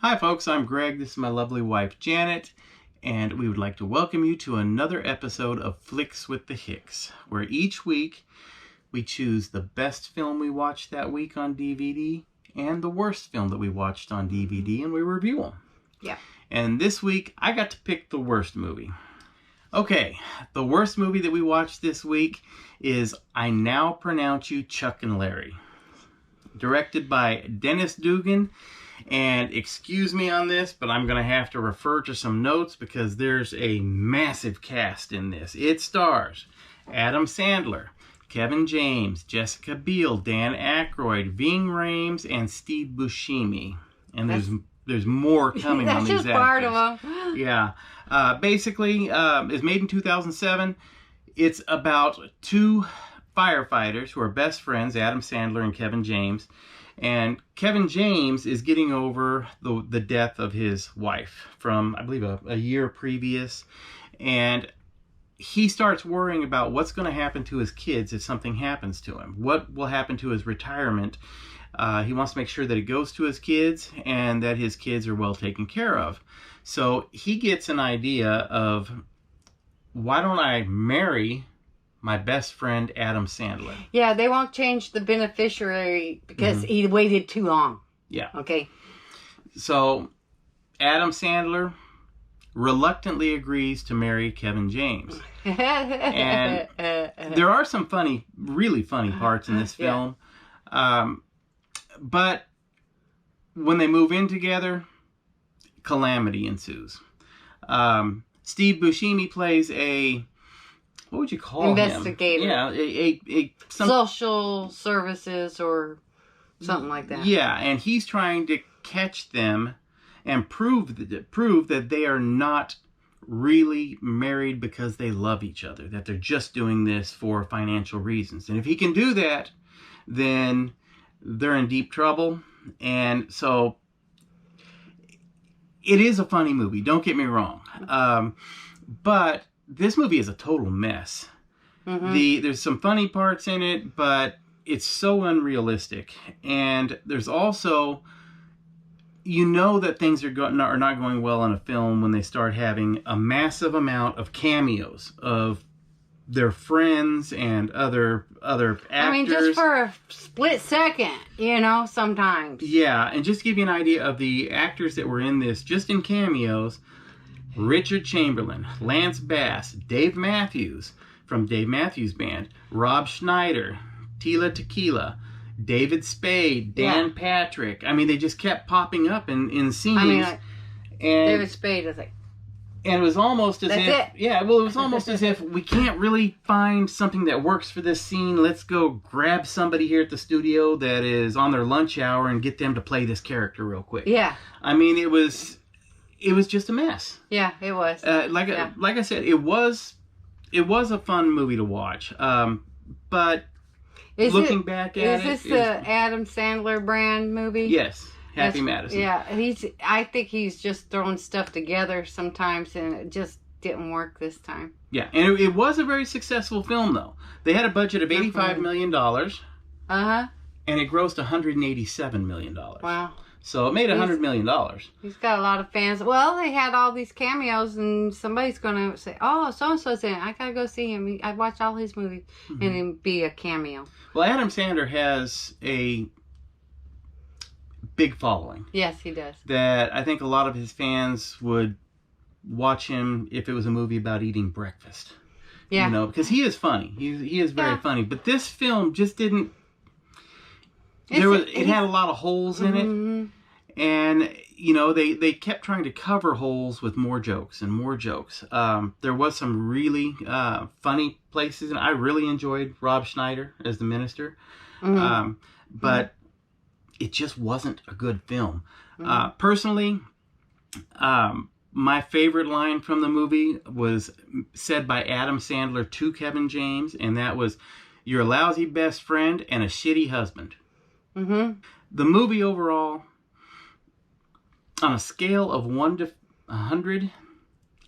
Hi folks, I'm Greg. This is my lovely wife Janet, and we would like to welcome you to another episode of Flix with the Hicks, where each week we choose the best film we watched that week on DVD and the worst film that we watched on DVD, and we review them. Yeah. And this week I got to pick the worst movie. Okay, the worst movie that we watched this week is I Now Pronounce You Chuck and Larry, directed by Dennis Dugan. And excuse me on this, but I'm going to have to refer to some notes because there's a massive cast in this. It stars Adam Sandler, Kevin James, Jessica Biel, Dan Aykroyd, Ving Rhames, and Steve Buscemi. And there's more coming on these actors. That's just part of them. Yeah. Basically, it's made in 2007. It's about two firefighters who are best friends, Adam Sandler and Kevin James. And Kevin James is getting over the death of his wife from, I believe, a year previous. And he starts worrying about what's going to happen to his kids if something happens to him. What will happen to his retirement? He wants to make sure that it goes to his kids and that his kids are well taken care of. So he gets an idea of, why don't I marry my best friend, Adam Sandler? Yeah, they won't change the beneficiary because he waited too long. Yeah. Okay. So Adam Sandler reluctantly agrees to marry Kevin James. And there are some really funny parts in this film. Yeah. But when they move in together, calamity ensues. Steve Buscemi plays what would you call investigator. him? Yeah, social services or something like that. Yeah, and he's trying to catch them and prove that they are not really married because they love each other, that they're just doing this for financial reasons. And if he can do that, then they're in deep trouble. And so it is a funny movie, don't get me wrong. But this movie is a total mess. There's some funny parts in it, but it's so unrealistic. And there's also, that things are not going well in a film when they start having a massive amount of cameos of their friends and other actors. I mean, just for a split second, sometimes. Yeah, and just to give you an idea of the actors that were in this, just in cameos: Richard Chamberlain, Lance Bass, Dave Matthews from Dave Matthews Band, Rob Schneider, Tila Tequila, David Spade, Dan Patrick. I mean, they just kept popping up in scenes. I mean, David Spade is like... And it was almost as if... it. Yeah, well, it was almost as if we can't really find something that works for this scene. Let's go grab somebody here at the studio that is on their lunch hour and get them to play this character real quick. Yeah. I mean, it was just a mess. Yeah, it was. Like I said, it was a fun movie to watch. But looking back at it, is this the Adam Sandler brand movie? Yes, Happy Madison. Yeah, I think he's just throwing stuff together sometimes, and it just didn't work this time. Yeah, and it was a very successful film, though. They had a budget of $85 million. And it grossed $187 million. Wow. So it made $100 million. He's got a lot of fans. Well, they had all these cameos, and somebody's going to say, oh, so-and-so's in it. I got to go see him. I watched all his movies, and it'd be a cameo. Well, Adam Sandler has a big following. Yes, he does. That I think a lot of his fans would watch him if it was a movie about eating breakfast. Yeah. Because he is funny. He is very funny. But this film just didn't... It had a lot of holes in it. And, they kept trying to cover holes with more jokes and more jokes. There was some really funny places, and I really enjoyed Rob Schneider as the minister. But it just wasn't a good film. Personally, my favorite line from the movie was said by Adam Sandler to Kevin James, and that was, "You're a lousy best friend and a shitty husband." The movie overall, on a scale of 1 to 100,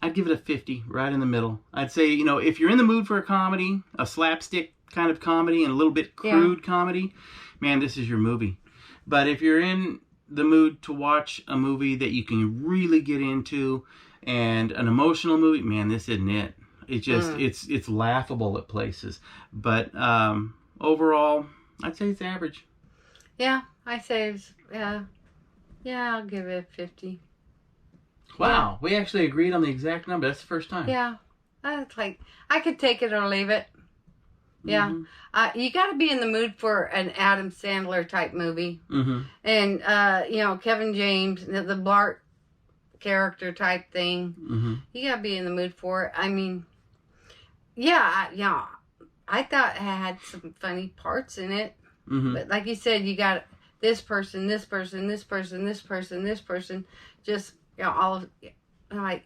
I'd give it a 50, right in the middle. I'd say, if you're in the mood for a comedy, a slapstick kind of comedy and a little bit crude comedy, man, this is your movie. But if you're in the mood to watch a movie that you can really get into and an emotional movie, man, this isn't it. It just it's laughable at places. But overall, I'd say it's average. Yeah, I say it's, yeah, I'll give it 50. Wow, we actually agreed on the exact number. That's the first time. Yeah, it's like I could take it or leave it. Yeah, you got to be in the mood for an Adam Sandler type movie, and Kevin James, the Bart character type thing. You got to be in the mood for it. I mean, yeah, I thought it had some funny parts in it, but like you said, you got this person, this person, this person, this person, this person, just all of like,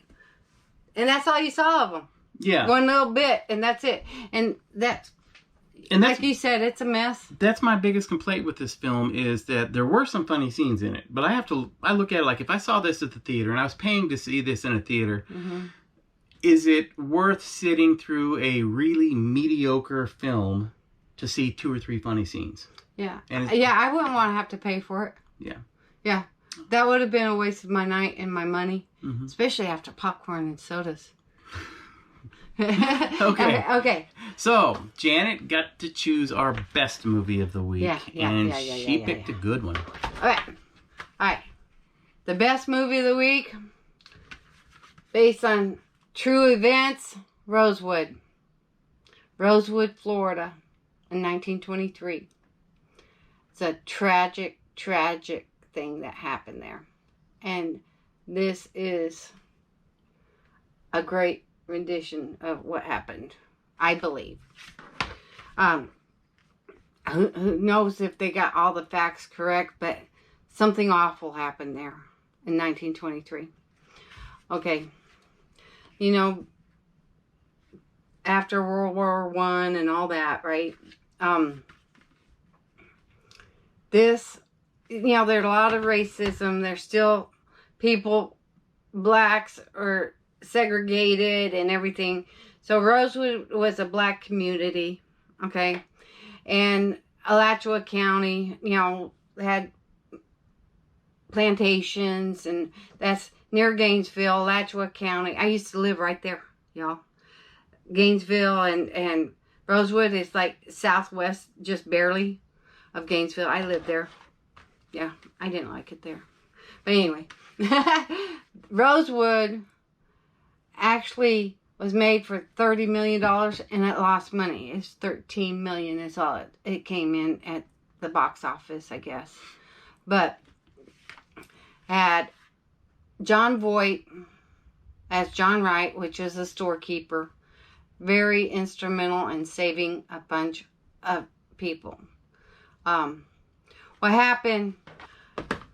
and that's all you saw of them. Yeah, one little bit, and that's it, and that's like you said, it's a mess. That's my biggest complaint with this film is that there were some funny scenes in it, but I look at it like if I saw this at the theater and I was paying to see this in a theater, is it worth sitting through a really mediocre film to see 2 or 3 funny scenes? Yeah, I wouldn't want to have to pay for it. Yeah, that would have been a waste of my night and my money, especially after popcorn and sodas. Okay. So, Janet got to choose our best movie of the week. And she picked a good one. All right. The best movie of the week, based on true events, Rosewood, Florida, in 1923. It's a tragic thing that happened there. And this is a great rendition of what happened, I believe. Who knows if they got all the facts correct, but something awful happened there in 1923. Okay. After World War I and all that, right? There's a lot of racism. There's still people, blacks are segregated and everything. So Rosewood was a black community, okay? And Alachua County, had plantations, and that's near Gainesville, Alachua County. I used to live right there, y'all. Gainesville and Rosewood is like southwest, just barely, of Gainesville. I lived there. Yeah, I didn't like it there. But anyway, Rosewood actually was made for $30 million and it lost money. It's $13 million is all it came in at the box office, I guess. But had Jon Voight as John Wright, which is a storekeeper, very instrumental in saving a bunch of people. What happened,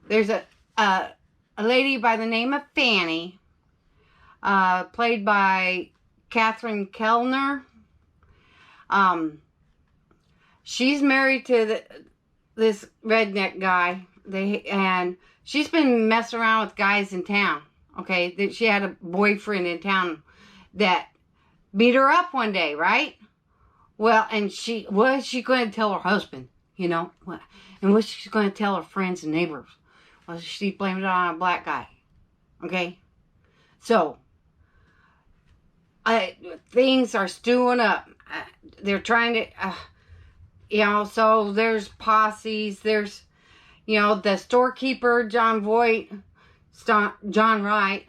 there's a lady by the name of Fanny, played by Catherine Kellner. She's married to this redneck guy. And she's been messing around with guys in town. Okay, she had a boyfriend in town that beat her up one day, right? Well, and what is she going to tell her husband? And what's she going to tell her friends and neighbors? Well, she blamed it on a black guy. Okay, so things are stewing up. They're trying to, so there's posses. There's, the storekeeper, Jon Voight, John Wright,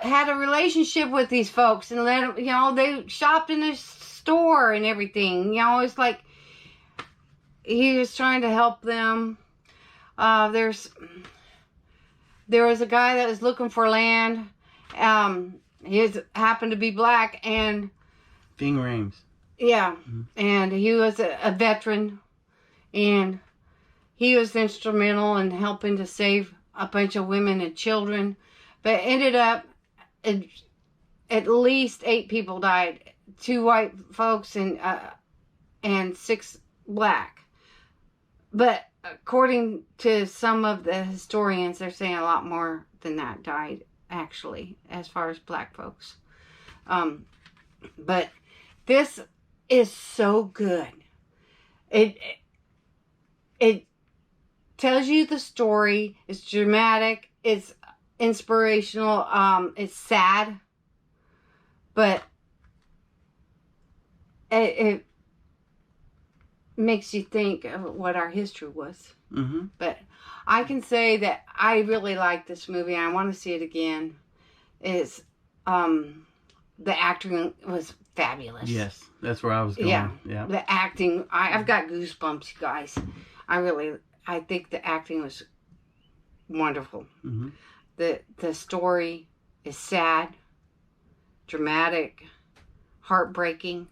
had a relationship with these folks and let them, they shopped in the store and everything. It's like he was trying to help them. There was a guy that was looking for land. He happened to be black, and Ving Rhames. Yeah, and he was a veteran, and he was instrumental in helping to save a bunch of women and children. But ended up, at least 8 people died. 2 white folks and 6 black. But according to some of the historians, they're saying a lot more than that died, actually, as far as black folks. But this is so good. It tells you the story. It's dramatic. It's inspirational. It's sad. But it makes you think of what our history was. Mm-hmm. But I can say that I really like this movie. And I want to see it again. It's the acting was fabulous. Yes, that's where I was going. Yeah. The acting, I've got goosebumps, you guys. I think the acting was wonderful. Mm-hmm. The story is sad, dramatic, heartbreaking,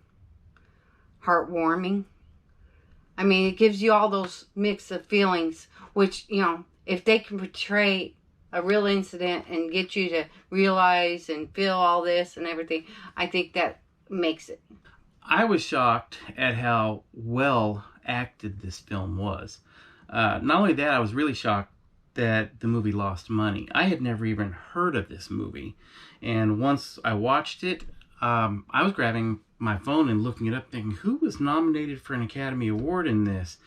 heartwarming. I mean, it gives you all those mix of feelings, which, you know, if they can portray a real incident and get you to realize and feel all this and everything, I think that makes it. I was shocked at how well acted this film was. Not only that, I was really shocked that the movie lost money. I had never even heard of this movie. And once I watched it, I was grabbing my phone and looking it up thinking, who was nominated for an Academy Award in this?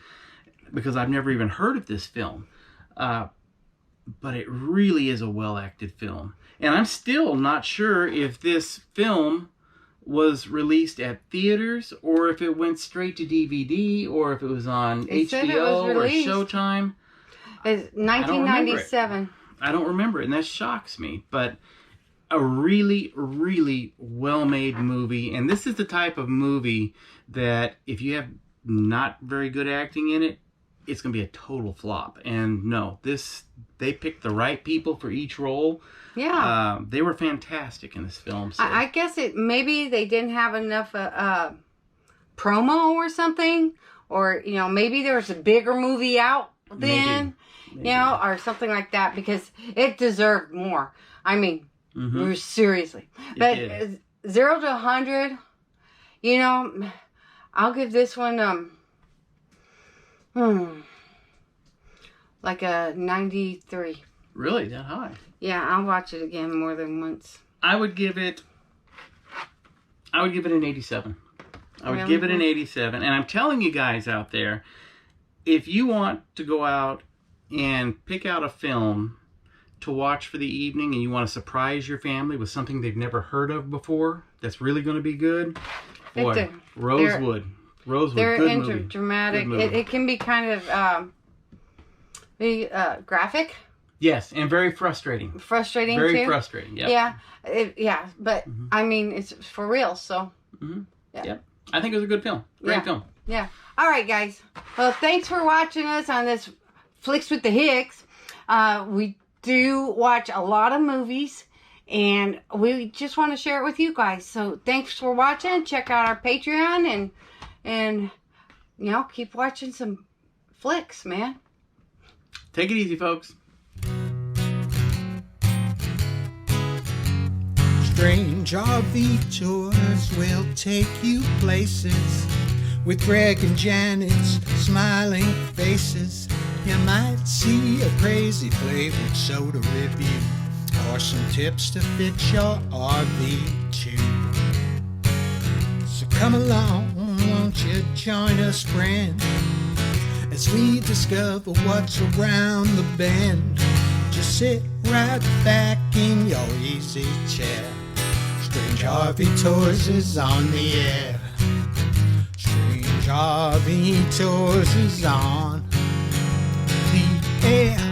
Because I've never even heard of this film. But it really is a well-acted film. And I'm still not sure if this film was released at theaters or if it went straight to DVD or if it was on HBO or Showtime. It's 1997. I don't remember it, and that shocks me. But a really, really well-made movie. And this is the type of movie that if you have not very good acting in it, it's going to be a total flop. And no, they picked the right people for each role. Yeah. They were fantastic in this film. So. I guess maybe they didn't have enough promo or something. Or, you know, maybe there was a bigger movie out then. Maybe. You know, or something like that. Because it deserved more. I mean, seriously. But 0 to 100, you know, I'll give this one... like a 93. Really? That high? Yeah, I'll watch it again more than once. I would give it an 87. I would give it an 87. And I'm telling you guys out there, if you want to go out and pick out a film to watch for the evening and you want to surprise your family with something they've never heard of before that's really going to be good, boy, Rosewood. They're good into movie. dramatic. Good movie. It can be kind of graphic. Yes, and very frustrating. Frustrating very too. Very frustrating. Yep. Yeah. But I mean, it's for real. So. Yeah. Yep. I think it was a good film. Great film. Yeah. All right, guys. Well, thanks for watching us on this Flix with the Hicks. We do watch a lot of movies. And we just want to share it with you guys. So thanks for watching. Check out our Patreon and you know, keep watching some flicks, man. Take it easy, folks. Strange RV tours will take you places with Greg and Janet's smiling faces. You might see a crazy flavored soda review or some tips to fit your RV too. So come along, won't you join us, friend, as we discover what's around the bend. Just sit right back in your easy chair. Strange RV Tours is on the air. Strange RV Tours is on the air.